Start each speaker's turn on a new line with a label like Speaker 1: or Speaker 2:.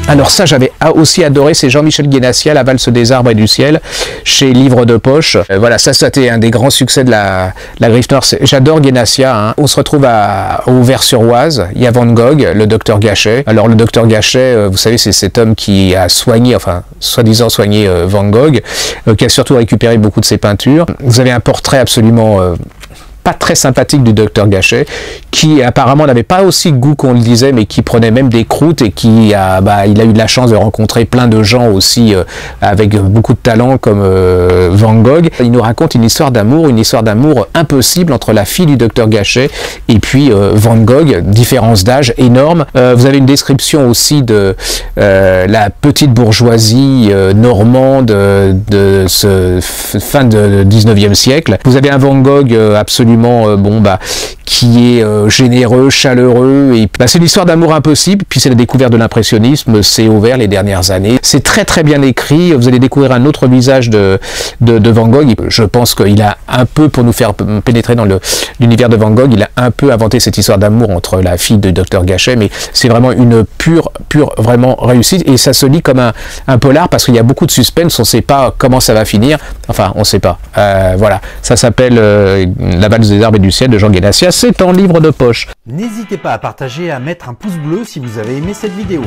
Speaker 1: Alors ça, j'avais aussi adoré, c'est Jean-Michel Guénassia, La valse des arbres et du ciel, chez Livre de Poche. Voilà, ça c'était un des grands succès de la Griffe Noire. J'adore Guénassia, hein. On se retrouve à Auvers-sur-Oise, il y a Van Gogh, le docteur Gachet. Alors le docteur Gachet, vous savez, c'est cet homme qui a soigné, enfin, soi-disant soigné Van Gogh, qui a surtout récupéré beaucoup de ses peintures. Vous avez un portrait absolument... pas très sympathique du docteur Gachet, qui apparemment n'avait pas aussi de goût qu'on le disait, mais qui prenait même des croûtes et qui a, il a eu de la chance de rencontrer plein de gens aussi avec beaucoup de talent comme Van Gogh. Il nous raconte une histoire d'amour impossible entre la fille du docteur Gachet et puis Van Gogh, différence d'âge énorme. Vous avez une description aussi de la petite bourgeoisie normande de ce fin de 19e siècle. Vous avez un Van Gogh absolument qui est généreux, chaleureux, et c'est l'histoire d'amour impossible, puis c'est la découverte de l'impressionnisme, c'est ouvert les dernières années. C'est très très bien écrit, vous allez découvrir un autre visage de Van Gogh. Je pense qu'il a un peu, pour nous faire pénétrer dans l'univers de Van Gogh, il a un peu inventé cette histoire d'amour entre la fille du docteur Gachet, mais c'est vraiment une pure vraiment réussite, et ça se lit comme un polar, parce qu'il y a beaucoup de suspense, on ne sait pas comment ça va finir, enfin on ne sait pas. Voilà, ça s'appelle La valse des arbres et du ciel de Jean Guénassia, c'est en livre de poche.
Speaker 2: N'hésitez pas à partager et à mettre un pouce bleu si vous avez aimé cette vidéo.